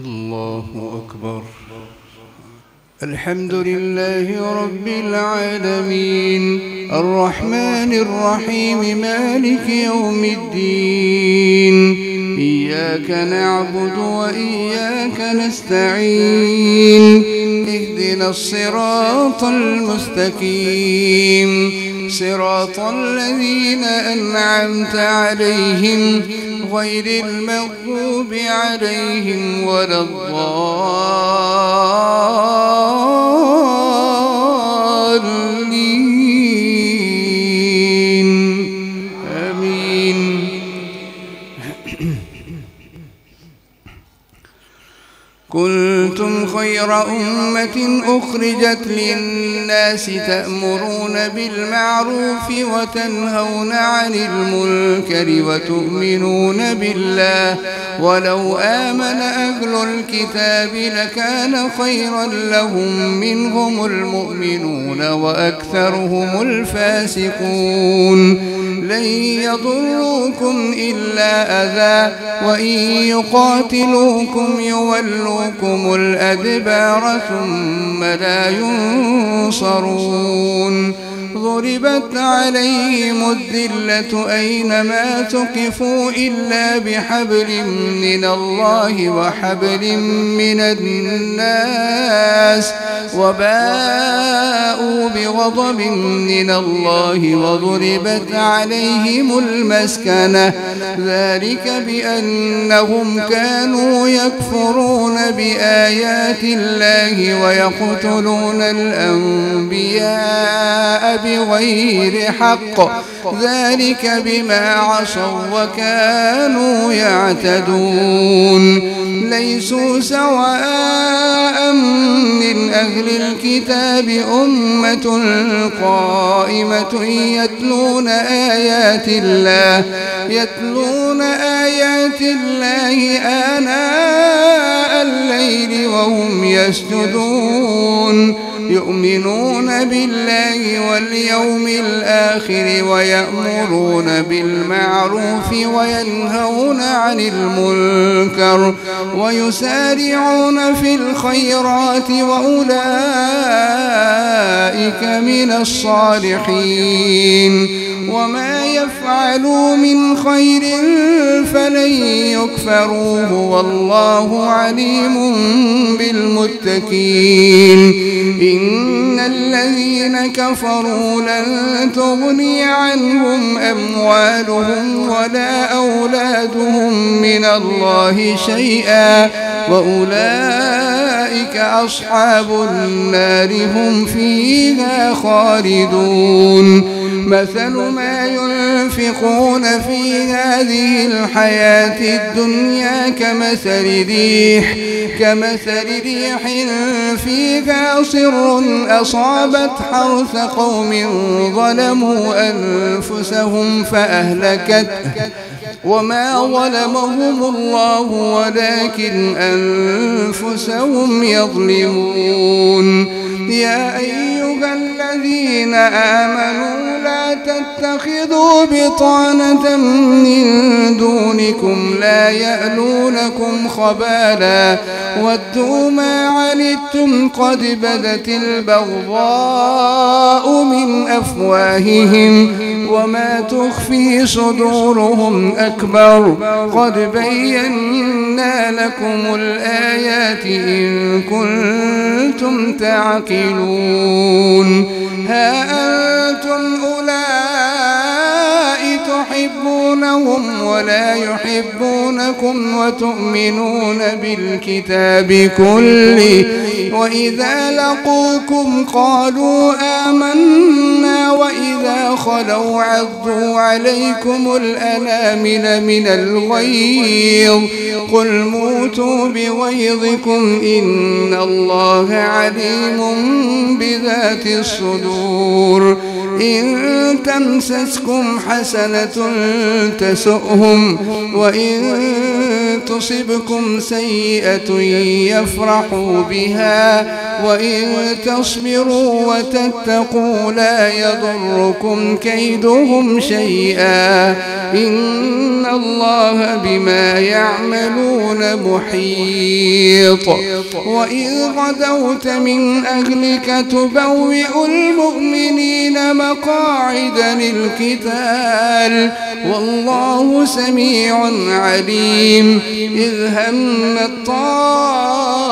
الله أكبر. الحمد لله رب العالمين الرحمن الرحيم مالك يوم الدين. إياك نعبد وإياك نستعين. اهدنا الصراط المستقيم صراط الذين أنعمت عليهم غير المغضوب عليهم ولا الضالين. آمين. كنتم خير أمة أخرجت للناس تأمرون بالمعروف وتنهون عن المنكر وتؤمنون بالله ولو آمن أهل الكتاب لكان خيرا لهم منهم المؤمنون وأكثرهم الفاسقون. لن يضروكم إلا أذى وإن يقاتلوكم يولوكم الأدبار ثم لا ينصرون. ضربت عليهم الذلة أينما تقفوا إلا بحبل من الله وحبل من الناس وباءوا بغضب من الله وضربت عليهم المسكنة ذلك بأنهم كانوا يكفرون بآيات الله ويقتلون الأنبياء بغير حق ذلك بما عصوا وكانوا يعتدون. ليسوا سواء من أهل الكتاب أمة قائمة يتلون آيات الله آناء الليل وهم يسجدون. يؤمنون بالله واليوم الآخر ويأمرون بالمعروف وينهون عن المنكر ويسارعون في الخيرات وأولئك من الصالحين. وما يفعلوا من خير فلن يكفروه والله عليم بالمتقين. إن الذين كفروا لن تغني عنهم أموالهم ولا أولادهم من الله شيئا وأولئك أصحاب النار هم فيها خالدون. مثل ما ينفقون في هذه الحياة الدنيا كمثل ريح فيها صر أصابت حرث قوم ظلموا أنفسهم فأهلكته وما ظلمهم الله ولكن أنفسهم يظلمون. يا أيها الذين آمنوا لا تتخذوا بطانة من دونكم لا يألونكم خبالا ودوا ما عنتم قد بدت البغضاء من أفواههم وما تخفي صدورهم أكبر قد بينا لكم الآيات إن كنتم تعقلون. ها أنتم أولئك تحبونهم ولا يحبونكم وتؤمنون بالكتاب كله وإذا لقوكم قالوا آمنا وإذا خلوا عضوا عليكم الأنامل من الغيظ قل موتوا بغيظكم إن الله عليم بذات الصدور. إن تمسسكم حسنة تسؤهم وإن تصبكم سيئة يفرحوا بها وإن تصبروا وتتقوا لا يضركم كيدهم شيئا إن الله بما يعملون محيط وإذ غدوت من أهلك تبوئ المؤمنين مقاعد للقتال والله سميع عليم إذ هم الطائفتان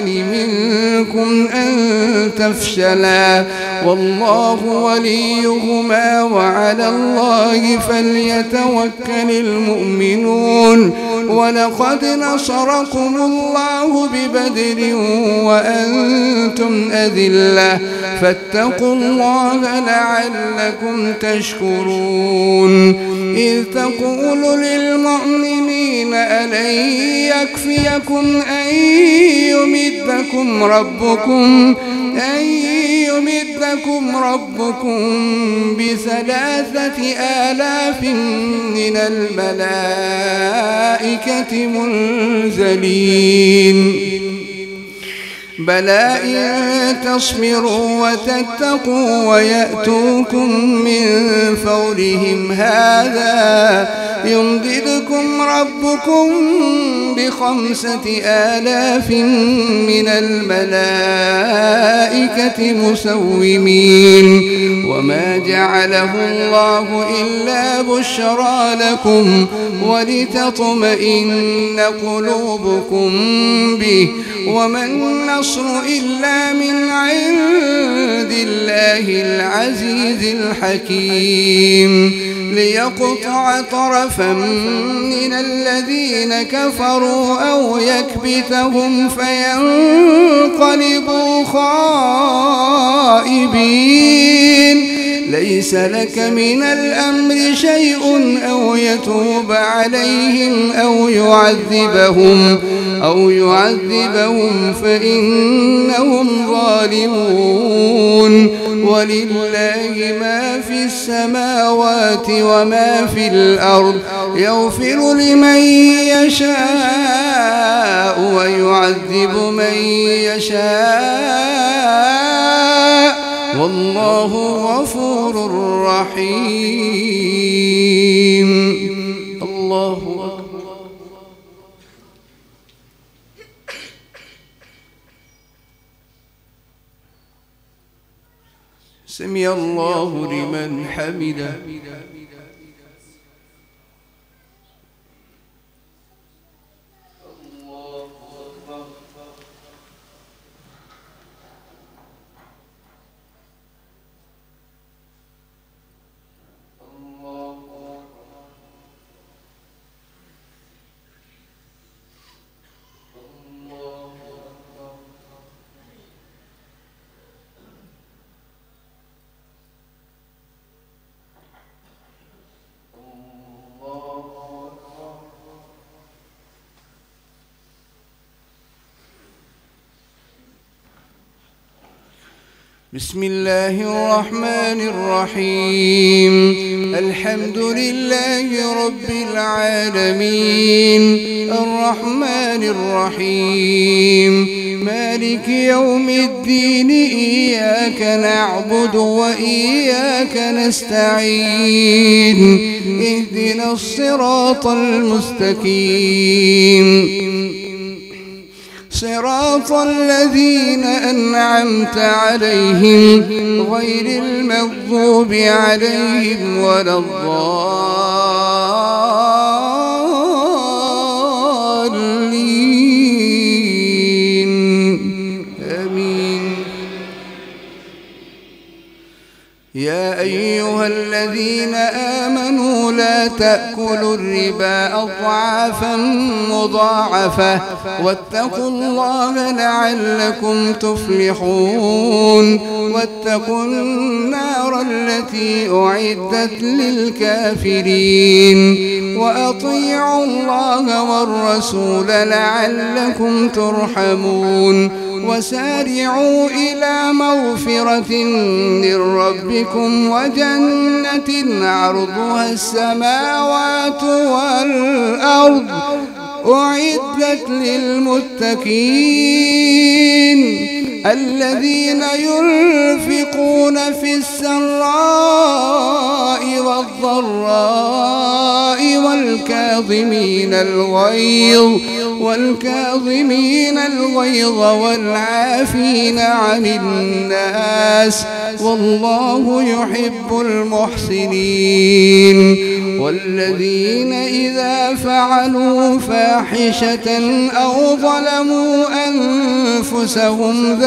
منكم أن تفشلا والله وليهما وعلى الله فليتوكل المؤمنون ولقد نصركم الله ببدر وأنتم أذلة فاتقوا الله لعلكم تشكرون إذ تقول للمؤمنين ألن يكفيكم أن يمدكم ربكم ب3,000 من الملائكة منزلين بلى إن تصبروا وتتقوا ويأتوكم من فورهم هذا يمددكم ربكم ب5,000 من الملائكة مسومين وما جعله الله إلا بشرى لكم ولتطمئن قلوبكم به وما النصر إلا من عند الله العزيز الحكيم ليقطع طرفا من الذين كفروا أو يكبتهم فينقلبوا خائبين ليس لك من الأمر شيء أو يتوب عليهم أو يعذبهم فإنهم ظالمون ولله ما في السماوات وما في الأرض يغفر لمن يشاء ويعذب من يشاء والله غفور رحيم الله أكبر سمع الله لمن حمده بسم الله الرحمن الرحيم الحمد لله رب العالمين الرحمن الرحيم مالك يوم الدين إياك نعبد وإياك نستعين اهدنا الصراط المستقيم صراط الذين أنعمت عليهم غير المغضوب عليهم ولا الضالين آمين يا أيها الذين آمنوا لا تأكلوا الربا أضعافا مضاعفة واتقوا الله لعلكم تفلحون واتقوا النار التي أعدت للكافرين وأطيعوا الله والرسول لعلكم ترحمون وسارعوا إلى مغفرة من ربكم وجنة عرضها السماوات والأرض أعدت للمتقين الذين ينفقون في السراء والضراء والكاظمين الغيظ والعافين عن الناس والله يحب المحسنين. والذين إذا فعلوا فاحشة أو ظلموا أنفسهم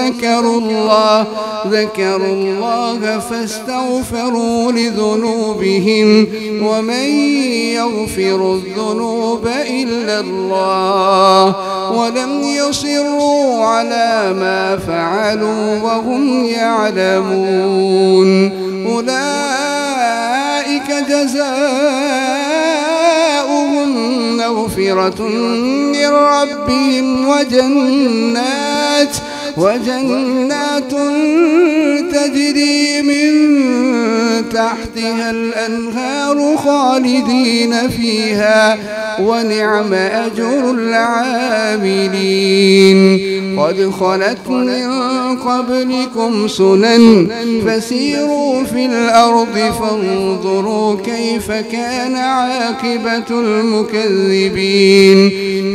ذكروا الله فاستغفروا لذنوبهم ومن يغفر الذنوب إلا الله ولم يصروا على ما فعلوا وهم يعلمون. أولئك جزاؤهم مغفرة من ربهم وجنات تجري من تحتها الأنهار خالدين فيها ونعم أجر العاملين. قد خلت من قبلكم سنن فسيروا في الأرض فانظروا كيف كان عاقبة المكذبين.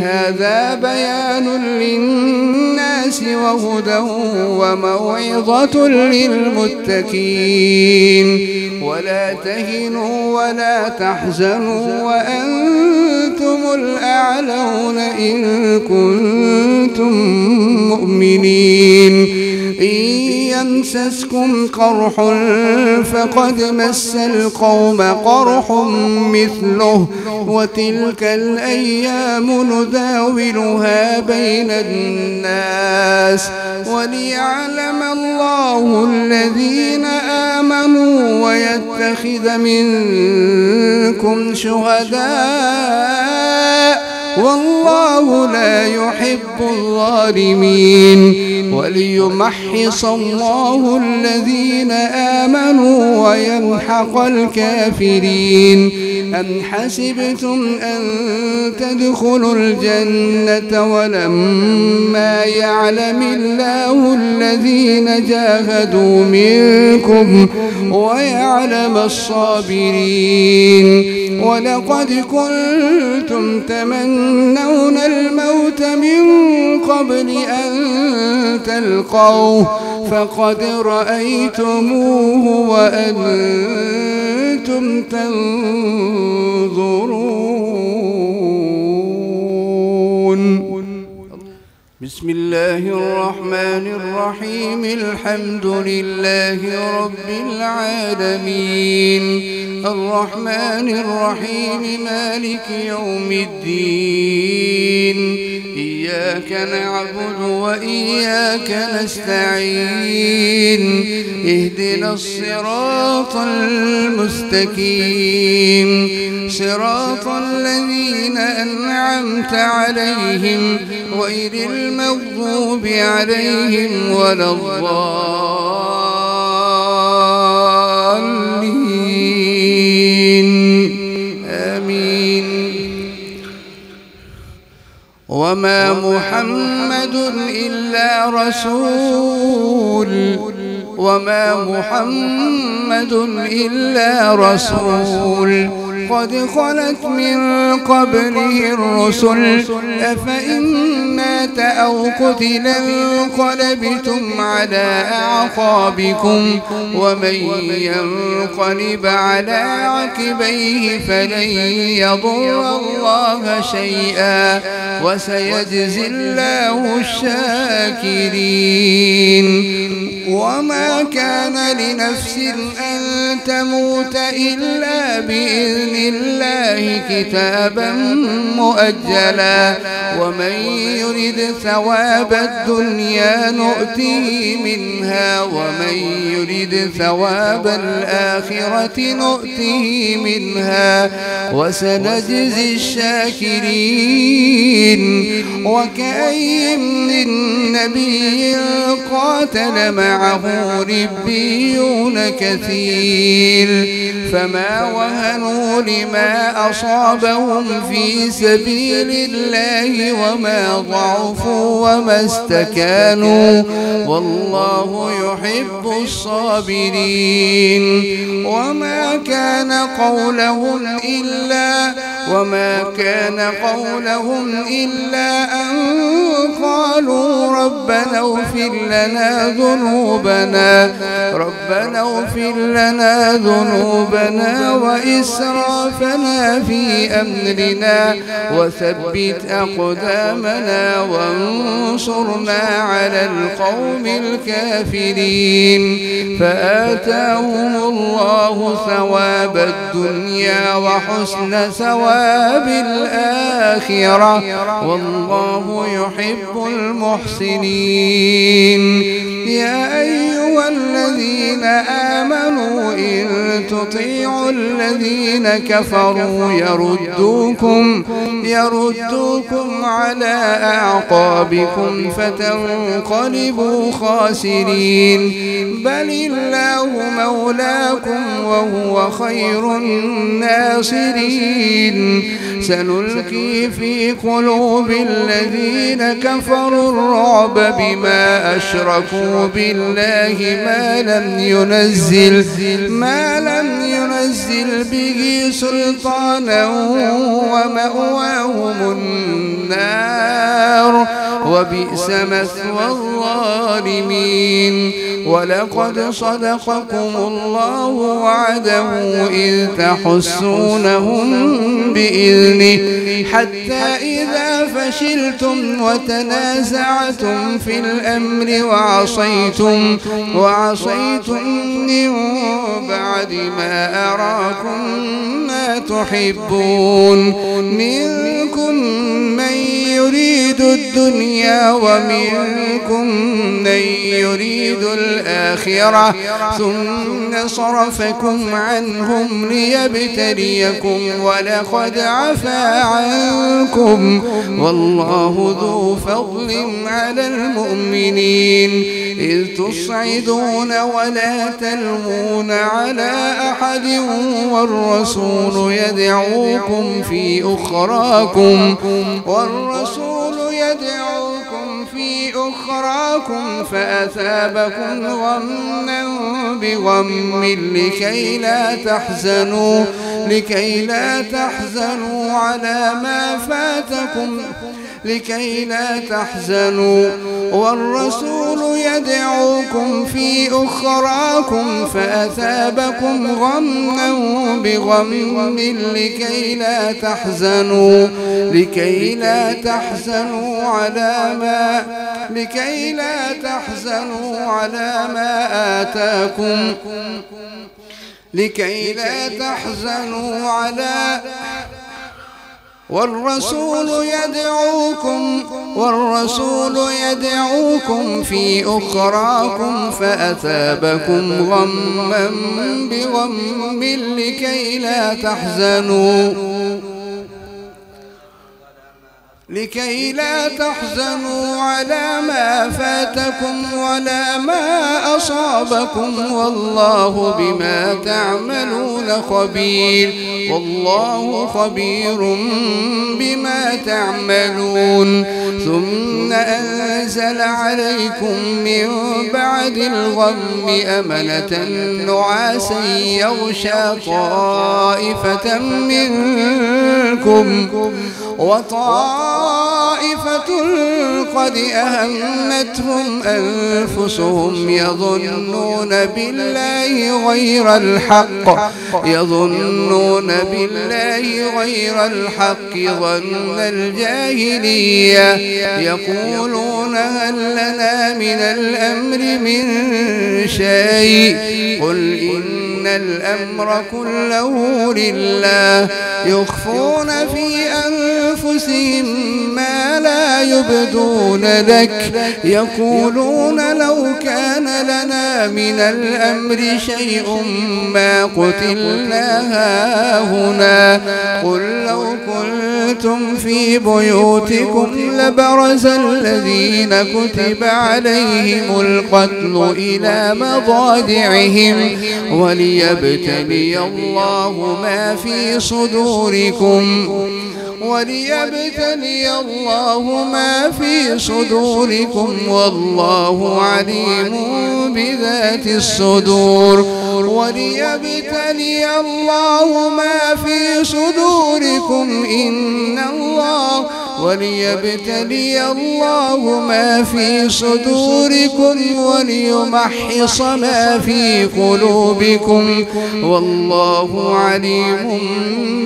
هذا بيان للناس وهدى وموعظة للمتقين. ولا تهنوا ولا تحزنوا وأنتم الأعلون إن كنتم مؤمنين. إن يمسسكم قرح فقد مس القوم قرح مثله وتلك الأيام نداولها بين الناس وليعلم الله الذين آمنوا ويتخذ منكم شهداء والله لا يحب الظالمين. وليمحص الله الذين آمنوا ويمحق الكافرين. أم حسبتم أن تدخلوا الجنة ولما يعلم الله الذين جاهدوا منكم ويعلم الصابرين. ولقد كنتم تمنون الموت من قبل أن تلقوه فقد رأيتموه وأنتم تنظرون. بسم الله الرحمن الرحيم. الحمد لله رب العالمين الرحمن الرحيم مالك يوم الدين. إياك نعبد وإياك نستعين. اهدنا الصراط المستقيم صراط الذين أنعمت عليهم غير المغضوب عليهم ولا الضالين آمين. وما محمد إلا رسول قد خلت من قبله الرسل أفإن مات أو قتل انقلبتم على أعقابكم ومن ينقلب على عقبيه فلن يضر الله شيئا وسيجزي الله الشاكرين. وما كان لنفس أن تموت إلا بإذن الله كتابا مؤجلا ومن يرد ثواب الدنيا نؤته منها ومن يرد ثواب الآخرة نؤته منها وسنجزي الشاكرين. وكأين من نبي قاتل معه ربيون كثير فما وهنوا لما أصابهم في سبيل الله وما ضعفوا وما استكانوا والله يحب الصابرين وما كان قولهم إلا أن قالوا ربنا اغفر لنا ذنوبنا وإسرافنا في أمرنا وثبت أقدامنا وانصرنا على القوم الكافرين فآتاهم الله ثواب الدنيا وحسن ثواب الآخرة والله يحب المحسنين يا أيها الذين آمنوا إن تطيعوا الذين كفروا يردوكم على أعقابكم فتنقلبوا خاسرين بل الله مولاكم وهو خير الناصرين سنلقي في قلوب الذين كفروا الرعب بما أشركوا بالله ما لم ينزل به سلطانا ومأواهم النار وبئس مثوى الظالمين ولقد صدقكم الله وعده إذ تحسونهم بإذنه حتى إذا فشلتم وتنازعتم في الأمر وعصيتم من بعد ما أراكم ما تحبون منكم من يريد الدنيا ومنكم من يريد الآخرة ثم صرفكم عنهم ليبتليكم ولقد عفا عنكم والله ذو فضل على المؤمنين إذ تصعدون ولا تلوون على أحد والرسول يدعوكم في أخراكم فأثابكم غما بغم لكي لا تحزنوا على ما فاتكم والرسول يدعوكم في أخراكم فأثابكم غما بغم لكي لا تحزنوا على ما آتاكم والرسول يدعوكم في أخراكم فأثابكم غما بغم لكي لا تحزنوا على ما فاتكم ولا ما أصابكم والله بما تعملون خبير والله خبير بما تعملون ثم أنزل عليكم من بعد الغم أمنة نعاسا يغشى طائفة منكم وطائفة قد أهمتهم أنفسهم يظنون بالله غير الحق ظن الجاهلية يقولون هل لنا من الأمر من شيء قل إن الأمر كله لله يخفون في أنفسهم ما لا يبدون لك يقولون لو كان لنا من الأمر شيء ما قتلنا هاهنا قل لو كنتم في بيوتكم لبرز الذين كتب عليهم القتل إلى مضاجعهم وليبتلي الله ما في صدوركم والله عليم بذات الصدور وليبتلي الله ما في صدوركم وليمحص ما في قلوبكم والله عليم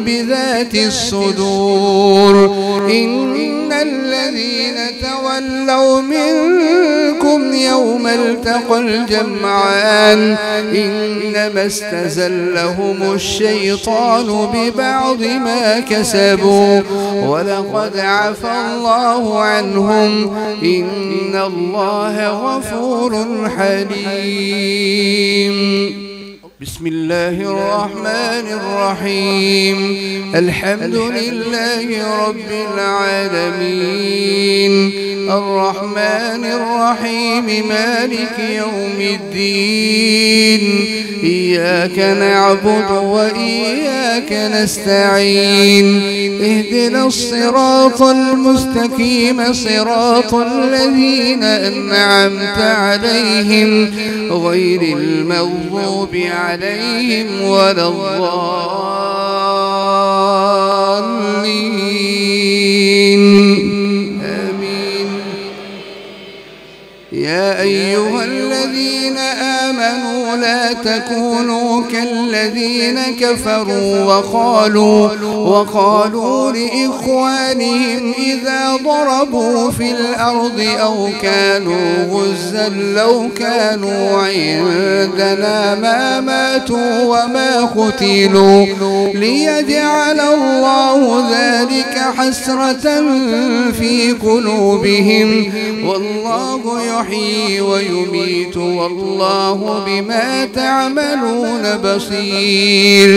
بذات الصدور إن الذين تولوا منكم يوم التقى الجمعان إنما استزلهم الشيطان ببعض ما كسبوا ولقد عفى الله عنهم إن الله غفور حليم. بسم الله الرحمن الرحيم الحمد لله رب العالمين الرحمن الرحيم مالك يوم الدين إياك نعبد وإياك نستعين اهدنا الصراط المستقيم صراط الذين أنعمت عليهم غير المغضوب عليهم ولا الضالين آمين. يا أيها الذين آمنوا لا تكونوا كالذين كفروا وقالوا لإخوانهم إذا ضربوا في الأرض أو كانوا غزا لو كانوا عندنا ما ماتوا وما قتلوا ليجعل الله ذلك حسرة في قلوبهم والله يحيي ويميت والله بما تعملون بصير.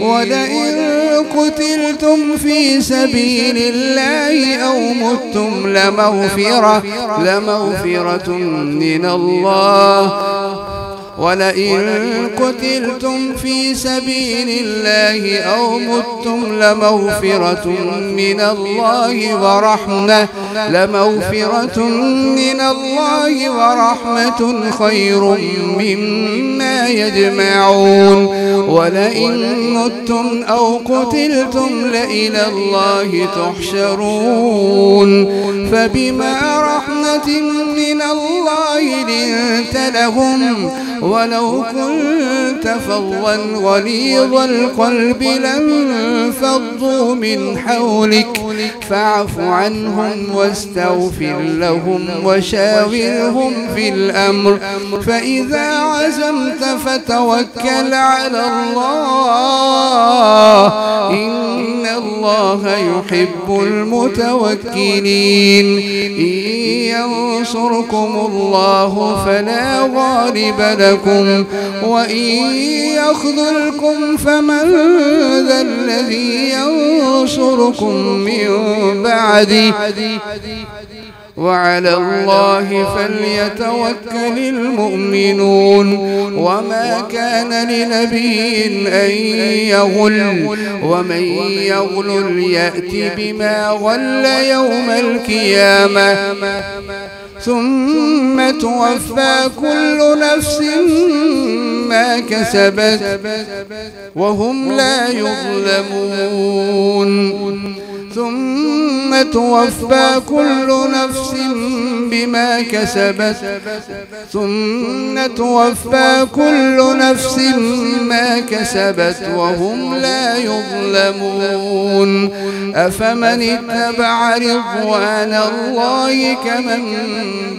ولئن قتلتم في سبيل الله أو متم لمغفرة من الله ورحمة خير مما يجمعون. ولئن متم أو قتلتم لإلى الله تحشرون. فبما رحمة من الله لنت لهم ولو كنت فظا غليظ القلب لانفضوا من حولك فاعف عنهم واستغفر لهم وشاورهم في الأمر فإذا عزمت فتوكل على الله إن الله يحب المتوكلين. إن ينصركم الله فلا غالب لكم وإن يخذلكم فمن ذا الذي ينصركم من بعده وعلى الله فليتوكل المؤمنون. وما كان لنبي أن يغل ومن يغل يأت بما غل يوم القيامة ثم توفى كل نفس ما كسبت وهم لا يظلمون. ثم توفى كل نفس ما كسبت وهم لا يظلمون. أفمن اتبع رضوان الله كمن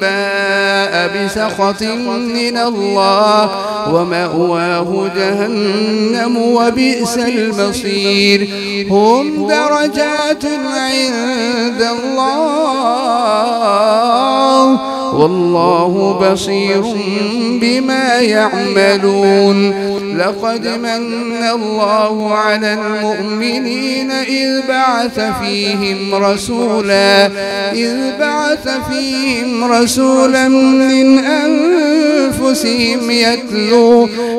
باء بسخط من الله ومأواه جهنم وبئس المصير. هم درجات عند الله والله بصير بما يعملون. لقد من الله على المؤمنين إذ بعث فيهم رسولا من أنفسهم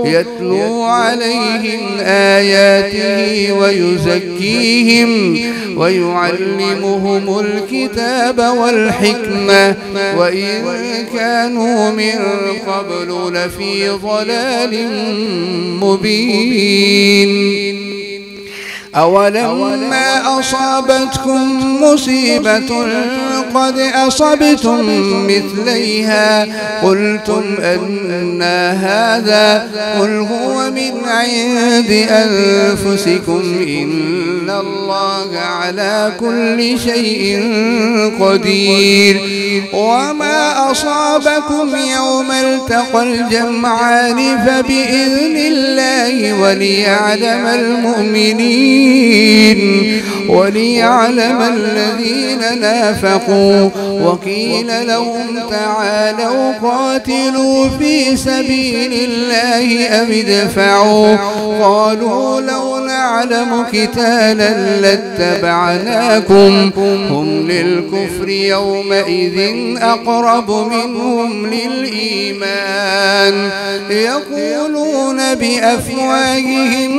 يتلو عليهم آياته ويزكيهم ويعلمهم الكتاب والحكمة وإن كانوا من قبل لفي ضلال مبين. أولما أصابتكم مصيبة قد أصبتم مثليها قلتم أنّ هذا قل هو من عند أنفسكم إن الله على كل شيء قدير. وما أصابكم يوم التقى الجمعان فبإذن الله وليعلم الذين نافقوا. وقيل لهم تعالوا قاتلوا في سبيل الله أو ادفعوا قالوا لو نعلم قتالا لاتبعناكم هم للكفر يومئذ أقرب منهم للإيمان يقولون بأفواههم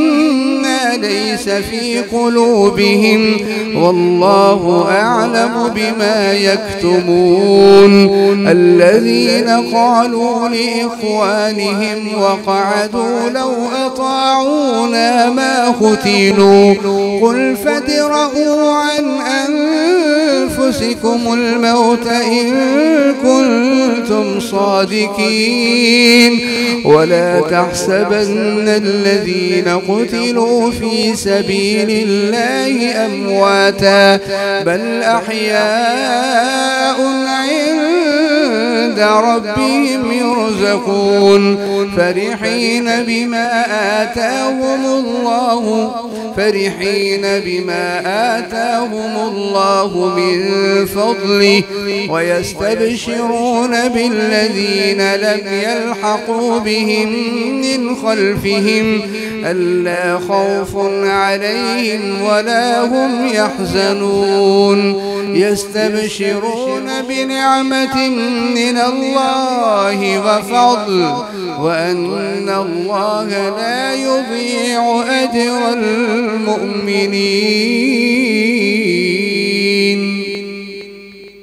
ما ليس في قلوبهم والله أعلم بما يكتمون. الذين قالوا لإخوانهم وقعدوا لو أطاعونا ما قتلوا قل فادرءوا عن أنفسكم الموت إن كنتم صادقين ولا تحسبن الذين قتلوا في سبيل الله أمواتا بل أحياء عند ربهم يرزقون فرحين بما آتاهم الله من فضله ويستبشرون بالذين لم يلحقوا بهم من خلفهم ألا خوف عليهم ولا هم يحزنون يستبشرون بنعمة من الله وفضل وأن الله لا يضيع أجر المؤمنين.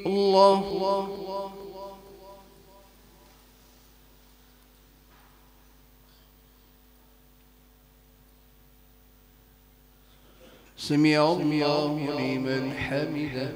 الله سمع الله لمن حمده.